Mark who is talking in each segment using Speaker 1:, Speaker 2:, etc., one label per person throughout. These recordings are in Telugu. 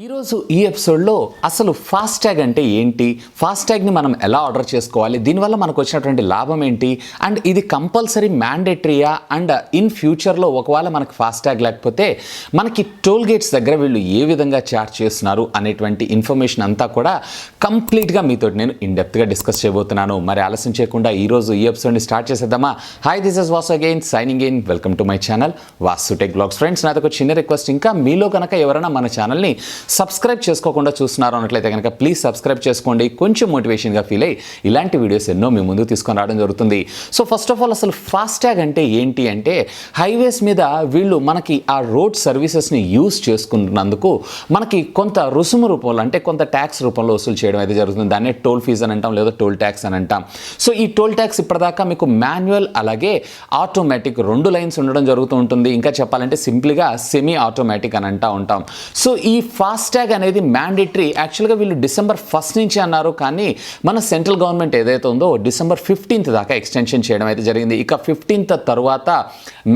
Speaker 1: ఈరోజు ఈ ఎపిసోడ్లో అసలు ఫాస్ట్యాగ్ అంటే ఏంటి, ఫాస్ట్యాగ్ని మనం ఎలా ఆర్డర్ చేసుకోవాలి, దీనివల్ల మనకు వచ్చినటువంటి లాభం ఏంటి, అండ్ ఇది కంపల్సరీ మ్యాండేటరీయా, అండ్ ఇన్ ఫ్యూచర్లో ఒకవేళ మనకు ఫాస్ట్యాగ్ లేకపోతే మనకి టోల్ గేట్స్ దగ్గర వీళ్ళు ఏ విధంగా ఛార్జ్ చేస్తున్నారు అనేటువంటి ఇన్ఫర్మేషన్ అంతా కూడా కంప్లీట్గా మీతో నేను ఇన్డెప్త్గా డిస్కస్ చేయబోతున్నాను. మరి ఆలస్యం చేయకుండా ఈరోజు ఈ ఎపిసోడ్ని స్టార్ట్ చేసేద్దామా. Hi, this is Vasu again signing in. Welcome to my channel VaasuTechVlogs. Friends, నాది ఒక చిన్న రిక్వెస్ట్, ఇంకా మీలో కనుక ఎవరైనా మన ఛానల్ని సబ్స్క్రైబ్ చేసుకోకుండా చూస్తున్నారు అన్నట్లయితే కనుక ప్లీజ్ సబ్స్క్రైబ్ చేసుకోండి. కొంచెం మోటివేషన్గా ఫీల్ అయ్యి ఇలాంటి వీడియోస్ ఎన్నో మీ ముందుకు తీసుకొని రావడం జరుగుతుంది. సో ఫస్ట్ ఆఫ్ ఆల్ అసలు ఫాస్ట్యాగ్ అంటే ఏంటి అంటే, హైవేస్ మీద వీళ్ళు మనకి ఆ రోడ్ సర్వీసెస్ని యూజ్ చేసుకున్నందుకు మనకి కొంత రుసుము రూపంలో అంటే కొంత ట్యాక్స్ రూపంలో వసూలు చేయడం అయితే జరుగుతుంది. దాన్నే టోల్ ఫీజ్ అని అంటాం, లేదా టోల్ ట్యాక్స్ అని అంటాం. సో ఈ టోల్ ట్యాక్స్ ఇప్పటిదాకా మీకు మాన్యువల్ అలాగే ఆటోమేటిక్ రెండు లైన్స్ ఉండడం జరుగుతూ ఉంటుంది. ఇంకా చెప్పాలంటే సింపుల్గా సెమీ ఆటోమేటిక్ అని అంటూ ఉంటాం. సో ఈ ఫాస్ట్యాగ్ అనేది మ్యాండేటరీ యాక్చువల్గా వీళ్ళు December 1st నుంచి అన్నారు, కానీ మన సెంట్రల్ గవర్నమెంట్ ఏదైతే ఉందో December 15th దాకా ఎక్స్టెన్షన్ చేయడం అయితే జరిగింది. ఇక 15th తర్వాత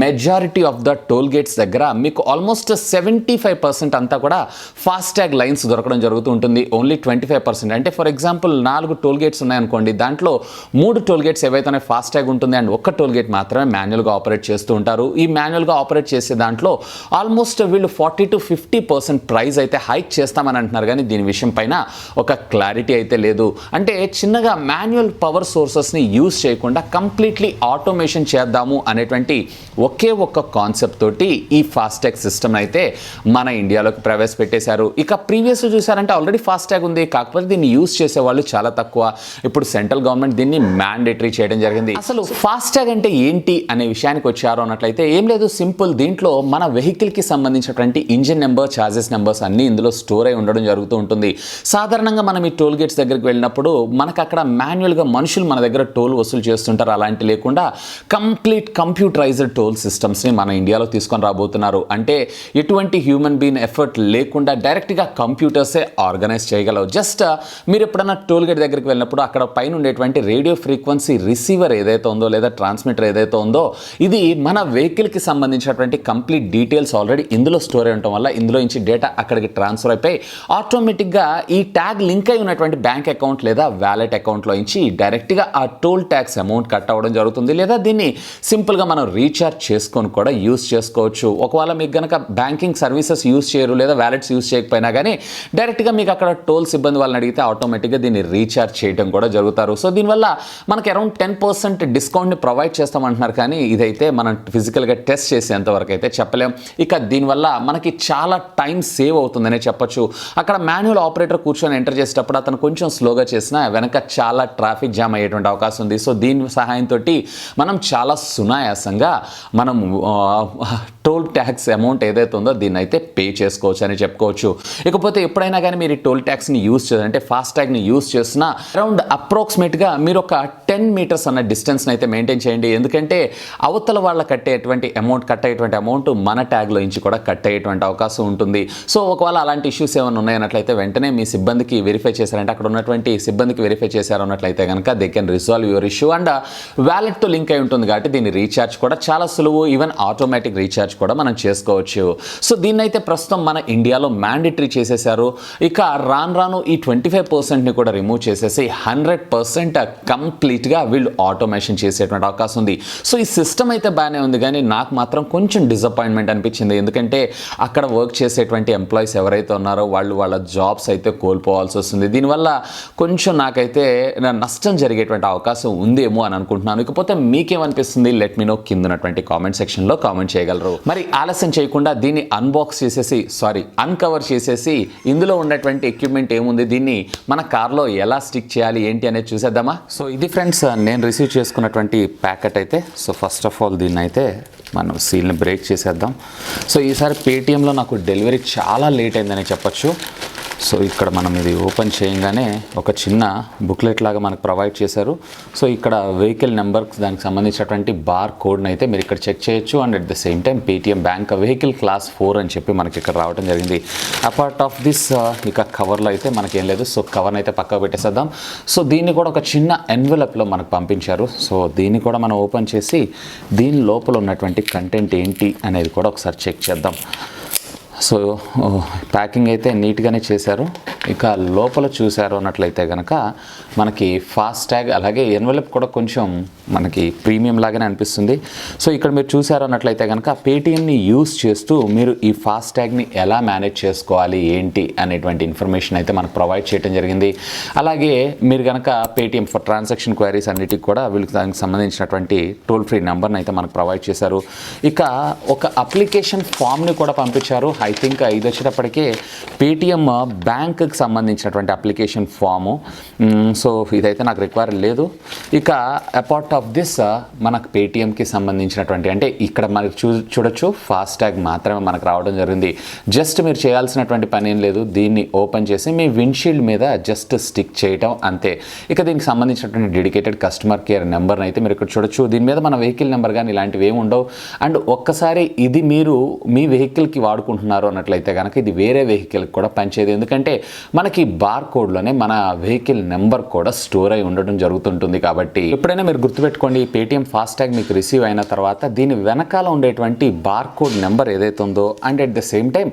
Speaker 1: majority of the toll gates దగ్గర మీకు ఆల్మోస్ట్ 75% అంతా కూడా ఫాస్ట్యాగ్ లైన్స్ దొరకడం జరుగుతూ ఉంటుంది. ఓన్లీ 25% అంటే ఫర్ ఎగ్జాంపుల్ 4 టోల్ గేట్స్ ఉన్నాయనుకోండి, దాంట్లో 3 టోల్ గేట్స్ ఏవైతే ఫాస్ట్యాగ్ ఉంటుంది అండ్ ఒక్క టోల్ గేట్ మాత్రమే మాన్యువల్గా ఆపరేట్ చేస్తూ ఉంటారు. ఈ మాన్యువల్గా ఆపరేట్ చేసే దాంట్లో ఆల్మోస్ట్ వీళ్ళు 40 to 50% ప్రైస్ అయితే హైక్ చేస్తామని అంటున్నారు, కానీ దీని విషయం పైన ఒక క్లారిటీ అయితే లేదు. అంటే చిన్నగా మాన్యువల్ పవర్ సోర్సెస్ని యూజ్ చేయకుండా కంప్లీట్లీ ఆటోమేషన్ చేద్దాము అనేటువంటి ఒకే ఒక్క కాన్సెప్ట్ తోటి ఈ ఫాస్ట్యాగ్ సిస్టమ్ అయితే మన ఇండియాలోకి ప్రవేశపెట్టేశారు. ఇక ప్రీవియస్ చూసారంటే ఆల్రెడీ ఫాస్ట్యాగ్ ఉంది, కాకపోతే దీన్ని యూజ్ చేసేవాళ్ళు చాలా తక్కువ. ఇప్పుడు సెంట్రల్ గవర్నమెంట్ దీన్ని మ్యాండేటరీ చేయడం జరిగింది. అసలు ఫాస్ట్యాగ్ అంటే ఏంటి అనే విషయానికి వచ్చారు అన్నట్లయితే ఏం లేదు, సింపుల్. దీంట్లో మన వెహికల్కి సంబంధించినటువంటి ఇంజిన్ నెంబర్, ఛార్జెస్ నెంబర్స్ అన్నీ ఇందులో స్టోర్ అయి ఉండడం జరుగుతూ ఉంటుంది. సాధారణంగా మనం ఈ టోల్ గేట్స్ దగ్గరికి వెళ్ళినప్పుడు మనకు అక్కడ మాన్యువల్గా మనుషులు మన దగ్గర టోల్ వసూలు చేస్తుంటారు. అలాంటి లేకుండా కంప్లీట్ కంప్యూటరైజ్డ్ టోల్ సిస్టమ్స్ని మన ఇండియాలో తీసుకొని రాబోతున్నారు. అంటే ఎటువంటి హ్యూమన్ బీయింగ్ ఎఫర్ట్ లేకుండా డైరెక్ట్గా కంప్యూటర్సే ఆర్గనైజ్ చేయగలవు. జస్ట్ మీరు ఎప్పుడైనా టోల్ గేట్ దగ్గరికి వెళ్ళినప్పుడు అక్కడ పైన ఉండేటువంటి రేడియో ఫ్రీక్వెన్సీ రిసీవర్ ఏదైతే ఉందో లేదా ట్రాన్స్మిటర్ ఏదైతే ఉందో, ఇది మన వెహికల్కి సంబంధించినటువంటి కంప్లీట్ డీటెయిల్స్ ఆల్రెడీ ఇందులో స్టోర్ అయి ఉండటం వల్ల ఇందులో నుంచి డేటా అక్కడికి ట్రాన్స్ఫర్ అయిపోయి ఆటోమేటిక్గా ఈ ట్యాగ్ లింక్ అయి ఉన్నటువంటి బ్యాంక్ అకౌంట్ లేదా వ్యాలెట్ అకౌంట్లో నుంచి డైరెక్ట్గా ఆ టోల్ ట్యాక్స్ అమౌంట్ కట్ అవ్వడం జరుగుతుంది. లేదా దీన్ని సింపుల్గా మనం రీఛార్జ్ చేసుకొని కూడా యూస్ చేసుకోవచ్చు. ఒకవేళ మీకు కనుక బ్యాంకింగ్ సర్వీసెస్ యూస్ చేయరు లేదా వ్యాలెట్స్ యూస్ చేయకపోయినా కానీ డైరెక్ట్గా మీకు అక్కడ టోల్ సిబ్బంది వాళ్ళని అడిగితే ఆటోమేటిక్గా దీన్ని రీఛార్జ్ చేయడం కూడా జరుగుతారు. సో దీనివల్ల మనకి అరౌండ్ 10% డిస్కౌంట్ని ప్రొవైడ్ చేస్తామంటున్నారు, కానీ ఇదైతే మనం ఫిజికల్గా టెస్ట్ చేసేంతవరకు అయితే చెప్పలేం. ఇక దీనివల్ల మనకి చాలా టైం సేవ్ అవుతుందనే చెప్పొచ్చు. అక్కడ మాన్యువల్ ఆపరేటర్ కూర్చొని ఎంటర్ చేసేటప్పుడు అతను కొంచెం స్లోగా చేసినా వెనక చాలా ట్రాఫిక్ జామ్ అయ్యేటువంటి అవకాశం ఉంది. సో దీని సహాయంతో మనం చాలా సునాయాసంగా మనం టోల్ ట్యాక్స్ అమౌంట్ ఏదైతే ఉందో దీన్ని అయితే పే చేసుకోవచ్చు అని చెప్పుకోవచ్చు. ఇకపోతే ఎప్పుడైనా కానీ మీరు టోల్ ట్యాక్స్ని యూజ్ చేయాలంటే ఫాస్ట్యాగ్ని యూజ్ చేస్తున్నా అరౌండ్ అప్రాక్సిమేట్గా మీరు ఒక 10 meters అన్న డిస్టెన్స్ని అయితే మెయింటైన్ చేయండి. ఎందుకంటే అవతల వాళ్ళ కట్ అయ్యేటువంటి అమౌంట్ మన ట్యాగ్లో నుంచి కూడా కట్ అయ్యేటువంటి అవకాశం ఉంటుంది. సో ఒకవేళ అలాంటి ఇష్యూస్ ఏమైనా ఉన్నాయన్నట్లయితే వెంటనే మీ సిబ్బందికి వెరిఫై చేశారంటే అక్కడ ఉన్నటువంటి సిబ్బందికి వెరిఫై చేశారు అన్నట్లయితే కనుక they can resolve your issue. And వ్యాలెట్తో లింక్ అయి ఉంటుంది కాబట్టి దీన్ని రీఛార్జ్ కూడా చాలా సులువు. ఈవెన్ ఆటోమేటిక్ రీఛార్జ్ కూడా మనం చేసుకోవచ్చు. సో దీన్ని అయితే ప్రస్తుతం మన ఇండియాలో మ్యాండేటరీ చేసేసారు. ఇక రాను ఈ 25%ని కూడా రిమూవ్ చేసేసి 100% కంప్లీట్గా వీళ్ళు ఆటోమేషన్ చేసేటువంటి అవకాశం ఉంది. సో ఈ సిస్టమ్ అయితే బాగానే ఉంది, కానీ నాకు మాత్రం కొంచెం డిసప్పాయింట్మెంట్ అనిపించింది. ఎందుకంటే అక్కడ వర్క్ చేసేటువంటి ఎంప్లాయీస్ ఎవరైతే ఉన్నారో వాళ్ళ జాబ్స్ అయితే కోల్పోవాల్సి వస్తుంది. దీనివల్ల కొంచెం నాకైతే నష్టం జరిగేటువంటి అవకాశం ఉందేమో అని అనుకుంటున్నాను. ఇకపోతే మీకేమనిపిస్తుంది? లెట్ మీ నో కింద ఉన్నటువంటి కామెంట్ సెక్షన్లో కామెంట్ చేయగలరు. మరి ఆలస్యం చేయకుండా దీన్ని అన్కవర్ చేసేసి ఇందులో ఉన్నటువంటి ఎక్విప్మెంట్ ఏముంది, దీన్ని మన కార్లో ఎలా స్టిక్ చేయాలి ఏంటి అనేది చూసేద్దామా. సో ఇది ఫ్రెండ్స్ నేను రిసీవ్ చేసుకున్నటువంటి ప్యాకెట్ అయితే. సో ఫస్ట్ ఆఫ్ ఆల్ దీన్ని అయితే మనం సీల్ని బ్రేక్ చేసేద్దాం. సో ఈసారి పేటిఎంలో నాకు డెలివరీ చాలా లేట్ అయిందని చెప్పొచ్చు. సో ఇక్కడ మనం ఇది ఓపెన్ చేయగానే ఒక చిన్న బుక్లెట్ లాగా మనకు ప్రొవైడ్ చేశారు. సో ఇక్కడ వెహికల్ నెంబర్ దానికి సంబంధించినటువంటి బార్ కోడ్ని అయితే మీరు ఇక్కడ చెక్ చేయొచ్చు. And at the same time Paytm bank vehicle class 4 అని చెప్పి మనకి ఇక్కడ రావడం జరిగింది. అపార్ట్ ఆఫ్ దిస్ ఇక కవర్లో అయితే మనకేం లేదు. సో కవర్ని అయితే పక్కకు పెట్టేసేద్దాం. సో దీన్ని కూడా ఒక చిన్న ఎన్వెలప్లో మనకు పంపించారు. సో దీన్ని కూడా మనం ఓపెన్ చేసి దీని లోపల ఉన్నటువంటి కంటెంట్ ఏంటి అనేది కూడా ఒకసారి చెక్ చేద్దాం. సో ప్యాకింగ్ అయితే నీట్గానే చేశారు. ఇక లోపల చూశారు అన్నట్లయితే కనుక మనకి ఫాస్టాగ్ అలాగే ఎన్వెలప్ కూడా కొంచెం మనకి ప్రీమియం లాగానే అనిపిస్తుంది. సో ఇక్కడ మీరు చూశారు అన్నట్లయితే కనుక పేటీఎంని యూస్ చేస్తూ మీరు ఈ ఫాస్టాగ్ని ఎలా మేనేజ్ చేసుకోవాలి ఏంటి అనేటువంటి ఇన్ఫర్మేషన్ అయితే మనకు ప్రొవైడ్ చేయడం జరిగింది. అలాగే మీరు కనుక పేటీఎం ఫర్ ట్రాన్సాక్షన్ క్వైరీస్ అన్నిటికి కూడా వీళ్ళకి దానికి సంబంధించినటువంటి టోల్ ఫ్రీ నెంబర్ని అయితే మనకు ప్రొవైడ్ చేశారు. ఇక ఒక అప్లికేషన్ ఫామ్ని కూడా పంపించారు. ఐ థింక్ ఇది వచ్చేటప్పటికే పేటీఎం బ్యాంక్కి సంబంధించినటువంటి అప్లికేషన్ ఫాము. సో ఇదైతే నాకు రిక్వైర్ లేదు. ఇక అపార్ట్ ఆఫ్ దిస్ మనకు పేటీఎంకి సంబంధించినటువంటి అంటే ఇక్కడ మనకు చూడొచ్చు ఫాస్టాగ్ మాత్రమే మనకు రావడం జరిగింది. జస్ట్ మీరు చేయాల్సినటువంటి పని ఏం లేదు. దీన్ని ఓపెన్ చేసి మీ విండ్షీల్డ్ మీద జస్ట్ స్టిక్ చేయటం అంతే. ఇక దీనికి సంబంధించినటువంటి డెడికేటెడ్ కస్టమర్ కేర్ నెంబర్ని అయితే మీరు ఇక్కడ చూడొచ్చు. దీని మీద మన వెహికల్ నెంబర్ కానీ ఇలాంటివి ఏమి ఉండవు. అండ్ ఒక్కసారి ఇది మీరు మీ వెహికల్కి వాడుకుంటున్నారు అన్నట్లయితే కనుక ఇది వేరే వెహికల్కి కూడా పనిచేయదు. ఎందుకంటే మనకి బార్ కోడ్లోనే మన వెహికల్ నెంబర్ కూడా స్టోర్ అయి ఉండడం జరుగుతుంటుంది. కాబట్టి ఎప్పుడైనా మీరు గుర్తుపెట్టుకోండి, పేటీఎం ఫాస్టాగ్ మీకు రిసీవ్ అయిన తర్వాత దీని వెనకాల ఉండేటువంటి బార్ కోడ్ నెంబర్ ఏదైతే ఉందో and at the same time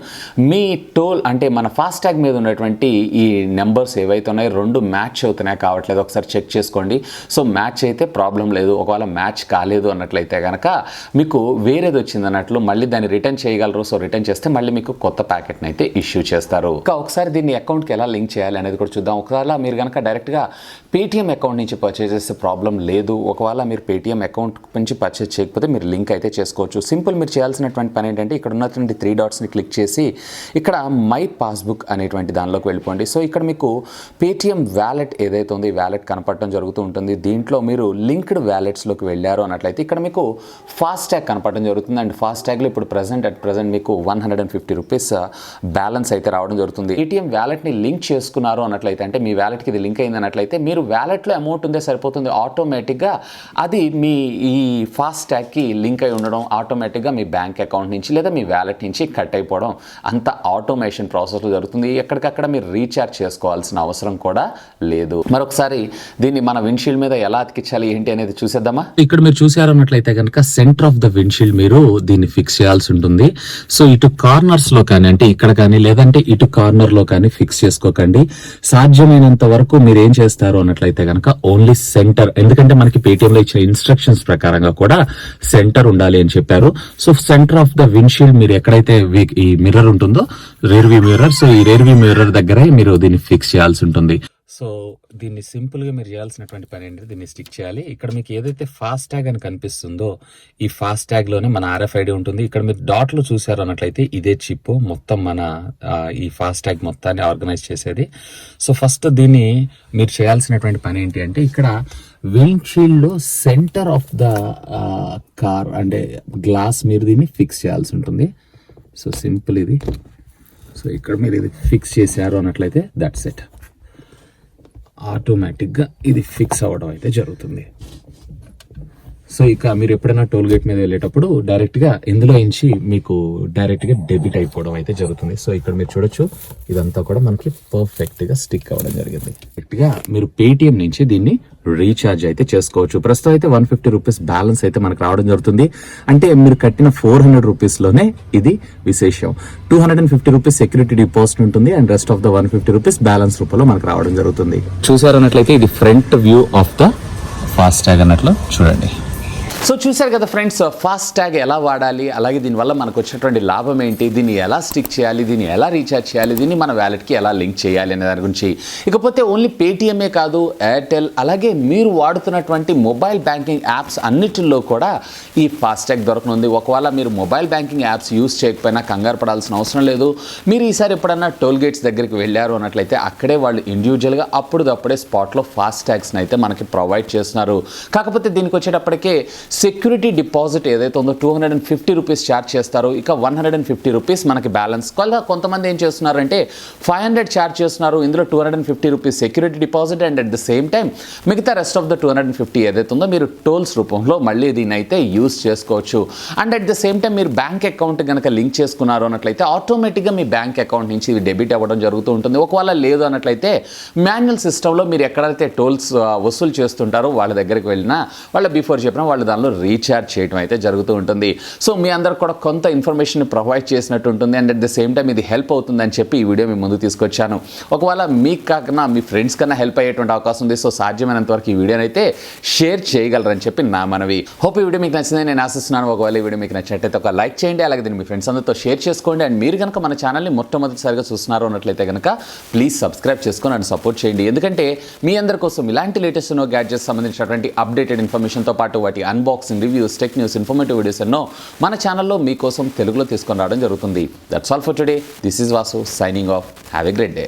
Speaker 1: మీ టోల్ అంటే మన ఫాస్టాగ్ మీద ఉన్నటువంటి ఈ నెంబర్స్ ఏవైతే ఉన్నాయో రెండు మ్యాచ్ అవుతున్నాయో కావట్లేదు ఒకసారి చెక్ చేసుకోండి. సో మ్యాచ్ అయితే ప్రాబ్లం లేదు. ఒకవేళ మ్యాచ్ కాలేదు అన్నట్లయితే కనుక మీకు వేరేది వచ్చింది అన్నట్లు మళ్ళీ దాన్ని రిటర్న్ చేయగలరు. సో రిటర్న్ చేస్తే మళ్ళీ మీకు కొత్త ప్యాకెట్ని అయితే ఇష్యూ చేస్తారు. ఇంకా ఒకసారి దీన్ని అకౌంట్కి ఎలా లింక్ చేయాలి అనేది కూడా చూద్దాం. ఒకవేళ మీరు కనుక డైరెక్ట్గా పేటీఎం అకౌంట్ నుంచి పర్చేజ్ చేసే ప్రాబ్లం లేదు. ఒకవేళ మీరు పేటీఎం అకౌంట్ నుంచి పర్చేజ్ చేయకపోతే మీరు లింక్ అయితే చేసుకోవచ్చు. సింపుల్ మీరు చేయాల్సినటువంటి పని ఏంటంటే ఇక్కడ ఉన్నటువంటి 3 డాట్స్ని క్లిక్ చేసి ఇక్కడ మై పాస్బుక్ అనేటువంటి దానిలోకి వెళ్ళిపోండి. సో ఇక్కడ మీకు పేటీఎం వ్యాలెట్ ఏదైతే ఉందో ఈ వ్యాలెట్ కనపడటం జరుగుతూ ఉంటుంది. దీంట్లో మీరు లింక్డ్ వ్యాలెట్స్లోకి వెళ్ళారు అన్నట్లయితే ఇక్కడ మీకు ఫాస్టాగ్ కనపడటం జరుగుతుంది. అండ్ ఫాస్టాగ్లో ఇప్పుడు అట్ ప్రజెంట్ మీకు 150 రూపీస్ బ్యాలెన్స్ అయితే రావడం జరుగుతుంది. పేటీఎం వ్యాలెట్ని లింక్ చేసుకున్నారు అన్నట్లయితే అంటే మీ వ్యాలెట్కి ఇది లింక్ అయింది అన్నట్లయితే మీరు వ్యాలెట్లో అమౌంట్ ఉందే సరిపోతుంది. ఆటోమేటిక్గా అది మీ ఈ ఫాస్టాగ్కి లింక్ అయి ఉండడం ఆటోమేటిక్గా మీ బ్యాంక్ అకౌంట్ నుంచి లేదా మీ వ్యాలెట్ నుంచి కట్ అయిపోవడం అంత ఆటోమేషన్ ప్రాసెస్లో జరుగుతుంది. ఎక్కడికక్కడ మీరు రీఛార్జ్ చేసుకోవాల్సిన అవసరం కూడా లేదు. మరొకసారి దీన్ని మన విండ్షీల్డ్ మీద ఎలా అతికించాలి ఏంటి అనేది చూసేద్దామా. ఇక్కడ మీరు చూసారు అన్నట్లయితే కనుక సెంటర్ ఆఫ్ ద విండ్షీల్డ్ మీరు దీన్ని ఫిక్స్ చేయాల్సి ఉంటుంది. సో ఇటు కార్నర్స్ లో కానీ అంటే ఇక్కడ కానీ లేదంటే ఇటు కార్నర్ లో కానీ ఫిక్స్ చేసుకోకండి. సాధ్యమైనంత వరకు మీరు ఏం చేస్తారు అన్నట్లయితే కనుక ఓన్లీ సెంటర్, ఎందుకంటే మనకి పేటీఎం లో ఇచ్చిన ఇన్స్ట్రక్షన్స్ ప్రకారంగా కూడా సెంటర్ ఉండాలి అని చెప్పారు. So centre of the windshield మీరు ఎక్కడైతే ఈ మిర్రర్ ఉంటుందో రేర్ వ్యూ మిర్రర్, సో ఈ రేర్ వ్యూ మిర్రర్ దగ్గరే మీరు దీన్ని ఫిక్స్ చేయాల్సి ఉంటుంది. సో దీన్ని సింపుల్గా మీరు చేయాల్సినటువంటి పని ఏంటంటే దీన్ని స్టిక్ చేయాలి. ఇక్కడ మీకు ఏదైతే ఫాస్టాగ్ అని కనిపిస్తుందో ఈ ఫాస్టాగ్లోనే మన RFID ఉంటుంది. ఇక్కడ మీరు డాట్లు చూసారు అన్నట్లయితే ఇదే చిప్ మొత్తం మన ఈ ఫాస్టాగ్ మొత్తాన్ని ఆర్గనైజ్ చేసేది. సో ఫస్ట్ దీన్ని మీరు చేయాల్సినటువంటి పని ఏంటి అంటే ఇక్కడ విండ్షీల్డ్లో సెంటర్ ఆఫ్ ద కార్ అంటే గ్లాస్ మీరు దీన్ని ఫిక్స్ చేయాల్సి ఉంటుంది. సో సింపుల్ ఇది. సో ఇక్కడ మీరు ఇది ఫిక్స్ చేశారు అన్నట్లయితే దట్స్ ఇట్. ఆటోమేటిక్గా ఇది ఫిక్స్ అవ్వడం అయితే జరుగుతుంది. సో ఇక మీరు ఎప్పుడైనా టోల్ గేట్ మీద వెళ్ళేటప్పుడు డైరెక్ట్గా ఇందులో నుంచి మీకు డైరెక్ట్గా డెబిట్ అయిపోవడం అయితే జరుగుతుంది. సో ఇక్కడ మీరు చూడొచ్చు ఇదంతా కూడా మనకి పర్ఫెక్ట్గా స్టిక్ అవ్వడం జరిగింది. డైరెక్ట్గా మీరు పేటీఎం నుంచి దీన్ని రీఛార్జ్ అయితే చేసుకోవచ్చు. ప్రస్తుతం అయితే 150 రూపీస్ బ్యాలెన్స్ అయితే మనకు రావడం జరుగుతుంది. అంటే మీరు కట్టిన 400 రూపీస్లోనే ఇది విశేషం. 250 రూపీస్ సెక్యూరిటీ డిపాజిట్ ఉంటుంది and rest of the 150 rupees balance రూపంలో మనకు రావడం జరుగుతుంది. చూసారన్నట్లయితే ఇది front view of the FASTag అన్నట్లు చూడండి. సో చూశారు కదా ఫ్రెండ్స్, ఫాస్టాగ్ ఎలా వాడాలి, అలాగే దీనివల్ల మనకు వచ్చినటువంటి లాభం ఏంటి, దీన్ని ఎలా స్టిక్ చేయాలి, దీన్ని ఎలా రీఛార్జ్ చేయాలి, దీన్ని మన వ్యాలెట్కి ఎలా లింక్ చేయాలి అనే దాని గురించి. ఇకపోతే ఓన్లీ పేటీఎంఏ కాదు, ఎయిర్టెల్ అలాగే మీరు వాడుతున్నటువంటి మొబైల్ బ్యాంకింగ్ యాప్స్ అన్నిటిల్లో కూడా ఈ ఫాస్టాగ్ దొరకనుంది. ఒకవేళ మీరు మొబైల్ బ్యాంకింగ్ యాప్స్ యూస్ చేయకపోయినా కంగారు పడాల్సిన అవసరం లేదు. మీరు ఈసారి ఎప్పుడన్నా టోల్ గేట్స్ దగ్గరికి వెళ్ళారు అన్నట్లయితే అక్కడే వాళ్ళు ఇండివిజువల్గా అప్పుడప్పుడే స్పాట్లో ఫాస్టాగ్స్ని అయితే మనకి ప్రొవైడ్ చేస్తున్నారు. కాకపోతే దీనికి వచ్చేటప్పటికే సెక్యూరిటీ డిపాజిట్ ఏదైతే ఉందో 250 రూపీస్ ఛార్జ్ చేస్తారు. ఇక 150 రూపీస్ మనకి బ్యాలెన్స్. కొంతమంది ఏం చేస్తున్నారంటే 500 ఛార్జ్ చేస్తున్నారు. ఇందులో 250 rupees security deposit and at the same time మిగతా రెస్ట్ ఆఫ్ ద 250 ఏదైతే ఉందో మీరు టోల్స్ రూపంలో మళ్ళీ దీన్ని అయితే యూస్ చేసుకోవచ్చు. And at the same time మీరు బ్యాంక్ అకౌంట్ కనుక లింక్ చేసుకున్నారు అన్నట్లయితే ఆటోమేటిక్గా మీ బ్యాంక్ అకౌంట్ నుంచి ఇది డెబిట్ అవ్వడం జరుగుతూ ఉంటుంది. ఒకవేళ లేదు అన్నట్లయితే మాన్యువల్ సిస్టంలో మీరు ఎక్కడైతే టోల్స్ వసూలు చేస్తుంటారో వాళ్ళ దగ్గరికి వెళ్ళినా వాళ్ళ బిఫోర్ చెప్పినా వాళ్ళు దానిలో ఫోన్లో రీఛార్జ్ చేయడం అయితే జరుగుతూ ఉంటుంది. సో మీ అందరికి కూడా కొంత ఇన్ఫర్మేషన్ ప్రొవైడ్ చేసినట్టు ఉంటుంది and at the same time ఇది హెల్ప్ అవుతుందని చెప్పి ఈ వీడియో మీ ముందు తీసుకొచ్చాను. ఒకవేళ మీకు కాకన్నా మీ ఫ్రెండ్స్ కన్నా హెల్ప్ అయ్యేటువంటి అవకాశం ఉంది. సో సాధ్యమైనంత వరకు ఈ వీడియోని అయితే షేర్ చేయగలరని చెప్పి నా మనవి. హోప్ ఈ వీడియో మీకు నచ్చిందని నేను ఆశిస్తున్నాను. ఒకవేళ ఈ వీడియో మీకు నచ్చినట్లయితే ఒక లైక్ చేయండి, అలాగే దీన్ని మీ ఫ్రెండ్స్ అందరితో షేర్ చేసుకోండి. అండ్ మీరు కనుక మన ఛానల్ని మొట్టమొదటిసారిగా చూస్తున్నారు అన్నట్లయితే కనుక ప్లీజ్ సబ్స్క్రైబ్ చేసుకొని అండ్ సపోర్ట్ చేయండి. ఎందుకంటే మీ అందరి కోసం ఇలాంటి లేటెస్ట్ ఎన్నో గ్యాడ్జెట్స్ సంబంధించినటువంటి అప్డేటెడ్ ఇన్ఫర్మేషన్తో పాటు వాటి unboxing, reviews, tech news, informative videos ఎన్నో మన ఛానల్లో మీకోసం తెలుగులో తీసుకొని రావడం జరుగుతుంది. That's all for today. This is Vasu signing off. Have a great day.